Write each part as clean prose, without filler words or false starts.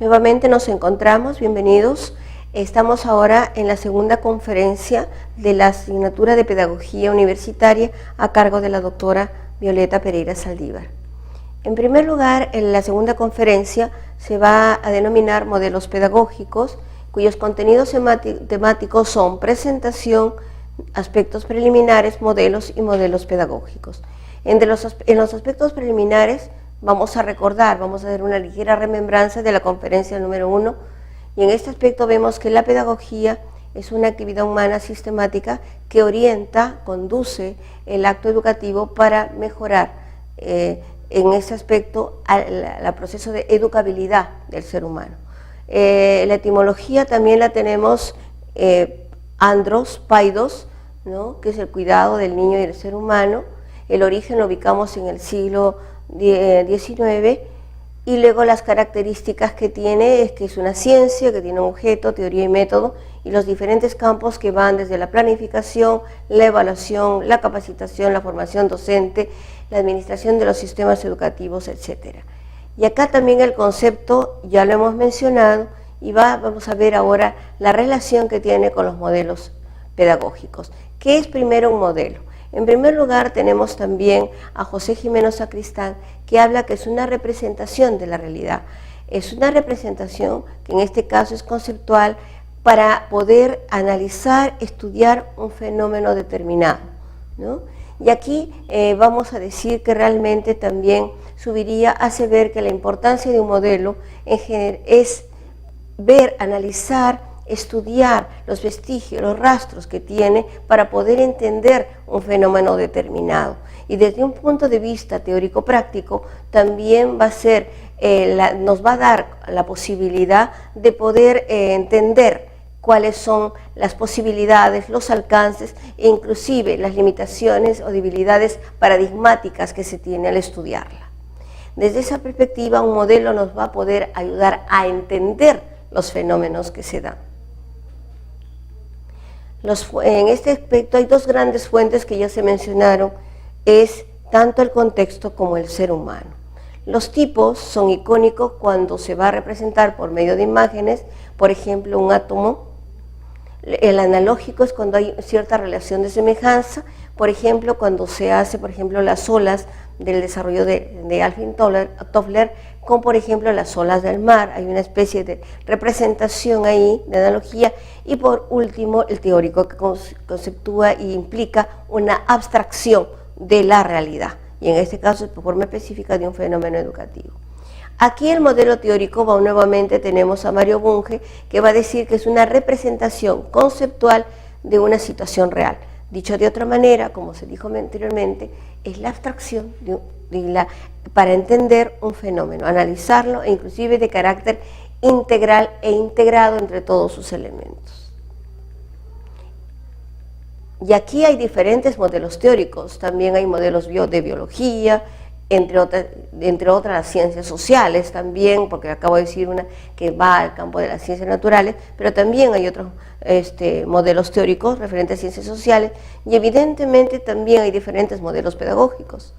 Nuevamente nos encontramos, bienvenidos. Estamos ahora en la segunda conferencia de la asignatura de Pedagogía Universitaria a cargo de la doctora Violeta Pereira Saldívar. En primer lugar, en la segunda conferencia se va a denominar modelos pedagógicos, cuyos contenidos temáticos son presentación, aspectos preliminares, modelos y modelos pedagógicos. En los aspectos preliminares vamos a recordar, vamos a hacer una ligera remembranza de la conferencia número 1, y en este aspecto vemos que la pedagogía es una actividad humana sistemática que orienta, conduce el acto educativo para mejorar en ese aspecto el proceso de educabilidad del ser humano. La etimología también la tenemos andros, paidos, ¿no?, que es el cuidado del niño y del ser humano. El origen lo ubicamos en el siglo XIX, y luego las características que tiene es que es una ciencia que tiene un objeto, teoría y método, y los diferentes campos que van desde la planificación, la evaluación, la capacitación, la formación docente, la administración de los sistemas educativos, etc. Y acá también el concepto ya lo hemos mencionado, y vamos a ver ahora la relación que tiene con los modelos pedagógicos. ¿Qué es primero un modelo? En primer lugar tenemos también a José Jimeno Sacristán, que habla que es una representación de la realidad. Es una representación que en este caso es conceptual para poder analizar, estudiar un fenómeno determinado, ¿no? Y aquí vamos a decir que realmente también Zuviría hace ver que la importancia de un modelo en general es ver, analizar, estudiar los vestigios, los rastros que tiene para poder entender un fenómeno determinado. Y desde un punto de vista teórico-práctico también va a ser, nos va a dar la posibilidad de poder entender cuáles son las posibilidades, los alcances e inclusive las limitaciones o debilidades paradigmáticas que se tiene al estudiarla. Desde esa perspectiva, un modelo nos va a poder ayudar a entender los fenómenos que se dan. En este aspecto hay dos grandes fuentes que ya se mencionaron, es tanto el contexto como el ser humano. Los tipos son icónicos cuando se va a representar por medio de imágenes, por ejemplo un átomo. El analógico es cuando hay cierta relación de semejanza, por ejemplo cuando se hace las olas del desarrollo de Alvin Toffler, con por ejemplo las olas del mar, hay una especie de representación ahí, de analogía. Y por último el teórico, que conceptúa e implica una abstracción de la realidad, y en este caso de forma específica de un fenómeno educativo. Aquí el modelo teórico, nuevamente tenemos a Mario Bunge, que va a decir que es una representación conceptual de una situación real. Dicho de otra manera, como se dijo anteriormente, es la abstracción para entender un fenómeno, analizarlo e inclusive de carácter integral e integrado entre todos sus elementos. Y aquí hay diferentes modelos teóricos, también hay modelos de biología, entre otras las ciencias sociales también, porque acabo de decir una que va al campo de las ciencias naturales, pero también hay otros modelos teóricos referentes a ciencias sociales, y evidentemente también hay diferentes modelos pedagógicos.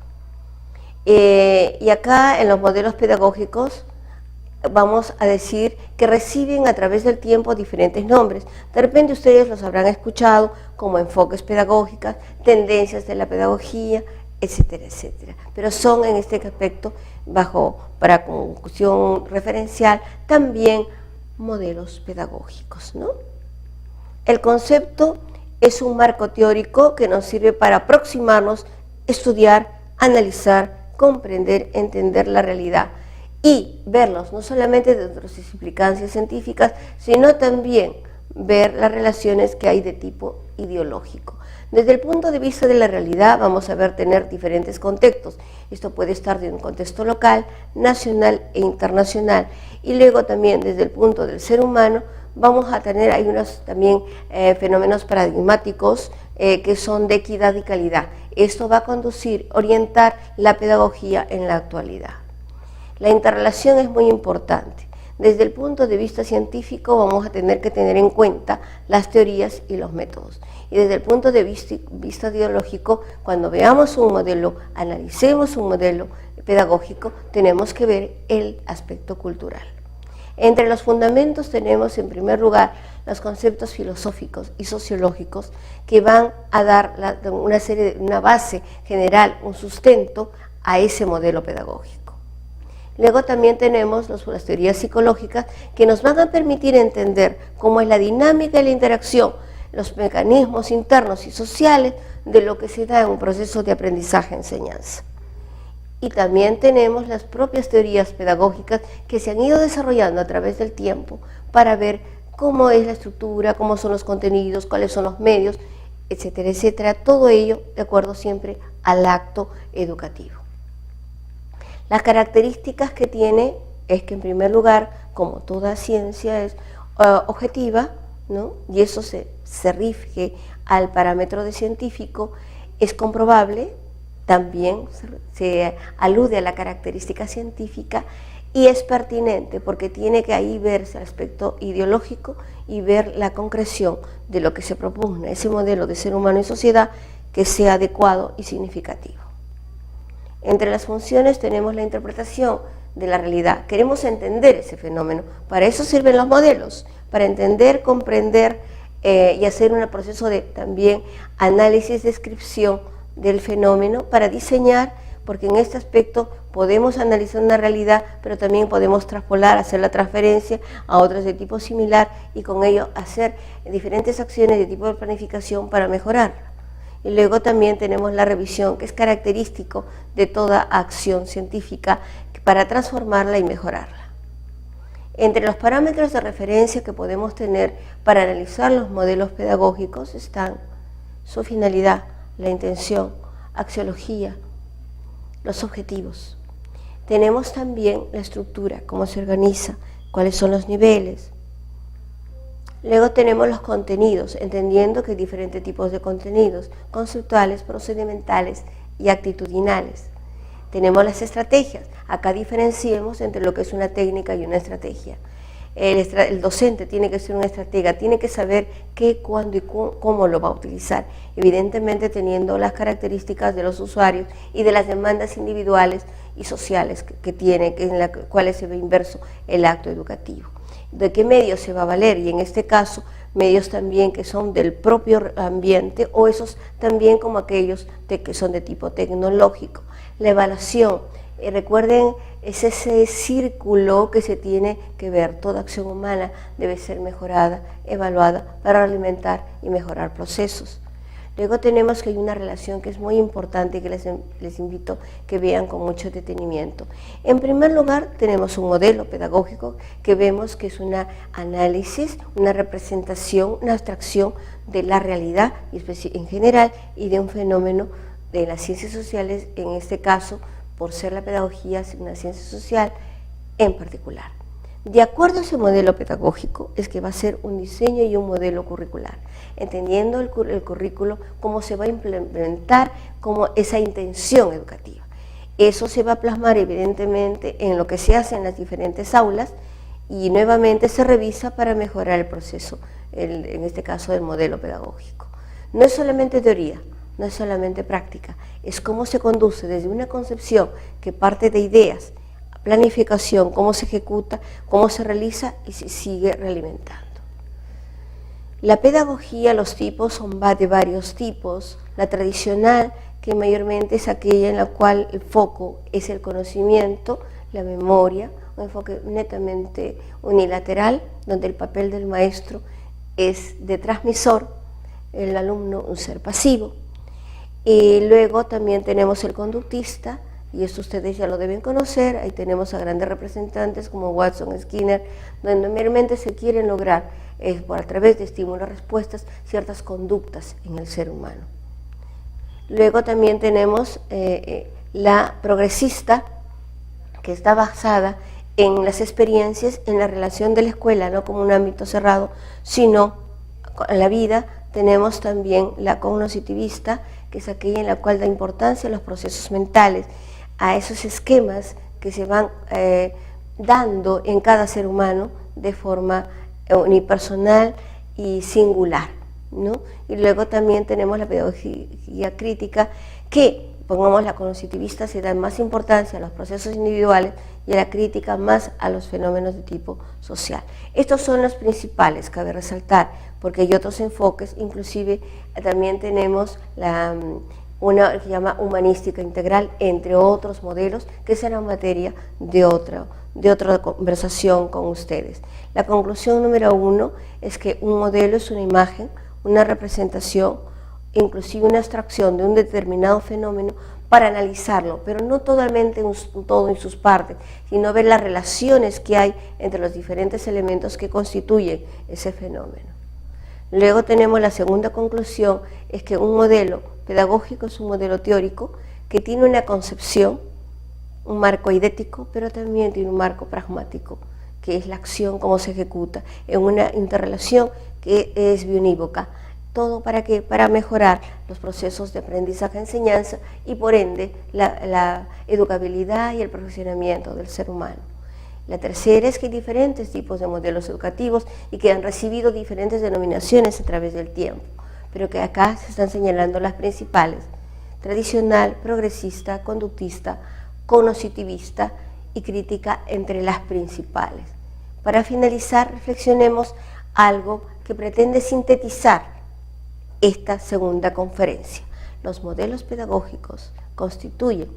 Y acá en los modelos pedagógicos vamos a decir que reciben a través del tiempo diferentes nombres. De repente ustedes los habrán escuchado como enfoques pedagógicos, tendencias de la pedagogía, etcétera, etcétera. Pero son en este aspecto, para conclusión referencial, también modelos pedagógicos, ¿no? El concepto es un marco teórico que nos sirve para aproximarnos, estudiar, analizar, comprender, entender la realidad y verlos no solamente dentro de sus implicancias científicas, sino también ver las relaciones que hay de tipo ideológico. Desde el punto de vista de la realidad vamos a tener diferentes contextos. Esto puede estar de un contexto local, nacional e internacional. Y luego también desde el punto del ser humano vamos a tener, hay unos también fenómenos paradigmáticos que son de equidad y calidad. Esto va a conducir, orientar la pedagogía en la actualidad. La interrelación es muy importante. Desde el punto de vista científico vamos a tener que tener en cuenta las teorías y los métodos. Y desde el punto de vista ideológico, cuando veamos un modelo, analicemos un modelo pedagógico, tenemos que ver el aspecto cultural. Entre los fundamentos tenemos en primer lugar los conceptos filosóficos y sociológicos que van a dar una base general, un sustento a ese modelo pedagógico. Luego también tenemos las teorías psicológicas que nos van a permitir entender cómo es la dinámica y la interacción, los mecanismos internos y sociales de lo que se da en un proceso de aprendizaje-enseñanza. Y también tenemos las propias teorías pedagógicas que se han ido desarrollando a través del tiempo para ver cómo es la estructura, cómo son los contenidos, cuáles son los medios, etcétera, etcétera. Todo ello de acuerdo siempre al acto educativo. Las características que tiene es que en primer lugar, como toda ciencia es objetiva, ¿no? Y eso se rige al parámetro de científico, es comprobable, también se alude a la característica científica y es pertinente porque tiene que ahí verse el aspecto ideológico y ver la concreción de lo que se propugna, ese modelo de ser humano y sociedad que sea adecuado y significativo. Entre las funciones tenemos la interpretación de la realidad. Queremos entender ese fenómeno. Para eso sirven los modelos, para entender, comprender y hacer un proceso de también análisis, descripción del fenómeno para diseñar, porque en este aspecto podemos analizar una realidad, pero también podemos traspolar, hacer la transferencia a otras de tipo similar y con ello hacer diferentes acciones de tipo de planificación para mejorarla. Y luego también tenemos la revisión, que es característico de toda acción científica para transformarla y mejorarla. Entre los parámetros de referencia que podemos tener para analizar los modelos pedagógicos están su finalidad, la intención, axiología, los objetivos. Tenemos también la estructura, cómo se organiza, cuáles son los niveles. Luego tenemos los contenidos, entendiendo que hay diferentes tipos de contenidos, conceptuales, procedimentales y actitudinales. Tenemos las estrategias, acá diferenciemos entre lo que es una técnica y una estrategia. El docente tiene que ser un estratega, tiene que saber qué, cuándo y cómo lo va a utilizar, evidentemente teniendo las características de los usuarios y de las demandas individuales y sociales que tiene, en las cuales se ve inverso el acto educativo. ¿De qué medios se va a valer? Y en este caso, medios también que son del propio ambiente o esos también como aquellos que son de tipo tecnológico. La evaluación, recuerden, es ese círculo que se tiene que ver. Toda acción humana debe ser mejorada, evaluada para alimentar y mejorar procesos. Luego tenemos que hay una relación que es muy importante y que les invito que vean con mucho detenimiento. En primer lugar, tenemos un modelo pedagógico que vemos que es un análisis, una representación, una abstracción de la realidad en general y de un fenómeno de las ciencias sociales, en este caso, por ser la pedagogía una ciencia social en particular. De acuerdo a ese modelo pedagógico es que va a ser un diseño y un modelo curricular, entendiendo el currículo, cómo se va a implementar, como esa intención educativa. Eso se va a plasmar evidentemente en lo que se hace en las diferentes aulas y nuevamente se revisa para mejorar el proceso, en este caso del modelo pedagógico. No es solamente teoría, no es solamente práctica, es cómo se conduce desde una concepción que parte de ideas, planificación, cómo se ejecuta, cómo se realiza y se sigue realimentando. La pedagogía, los tipos son de varios tipos. La tradicional, que mayormente es aquella en la cual el foco es el conocimiento, la memoria, un enfoque netamente unilateral, donde el papel del maestro es de transmisor, el alumno un ser pasivo. Y luego también tenemos el conductista, y esto ustedes ya lo deben conocer. Ahí tenemos a grandes representantes como Watson, Skinner, donde meramente se quieren lograr, a través de estímulos-respuestas, ciertas conductas en el ser humano. Luego también tenemos la progresista, que está basada en las experiencias, en la relación de la escuela, no como un ámbito cerrado, sino en la vida. Tenemos también la cognitivista, que es aquella en la cual da importancia a los procesos mentales, a esos esquemas que se van dando en cada ser humano de forma unipersonal y singular, ¿no? Y luego también tenemos la pedagogía crítica, que pongamos la cognitivista, se da más importancia a los procesos individuales y a la crítica más a los fenómenos de tipo social. Estos son los principales, cabe resaltar, porque hay otros enfoques, inclusive también tenemos una que se llama humanística integral, entre otros modelos, que será materia de otra conversación con ustedes. La conclusión número 1 es que un modelo es una imagen, una representación, inclusive una abstracción de un determinado fenómeno para analizarlo, pero no totalmente todo en sus partes, sino ver las relaciones que hay entre los diferentes elementos que constituyen ese fenómeno. Luego tenemos la segunda conclusión, es que un modelo pedagógico es un modelo teórico que tiene una concepción, un marco idético, pero también tiene un marco pragmático, que es la acción, cómo se ejecuta, en una interrelación que es biunívoca. ¿Todo para qué? Para mejorar los procesos de aprendizaje-enseñanza y por ende la educabilidad y el perfeccionamiento del ser humano. La tercera es que hay diferentes tipos de modelos educativos y que han recibido diferentes denominaciones a través del tiempo, pero que acá se están señalando las principales: tradicional, progresista, conductista, cognitivista y crítica entre las principales. Para finalizar, reflexionemos algo que pretende sintetizar esta segunda conferencia. Los modelos pedagógicos constituyen,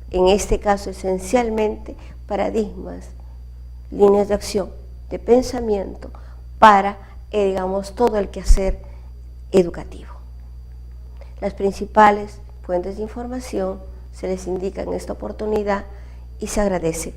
en este caso esencialmente, paradigmas, líneas de acción, de pensamiento para, digamos, todo el quehacer educativo. Las principales fuentes de información se les indica en esta oportunidad y se agradece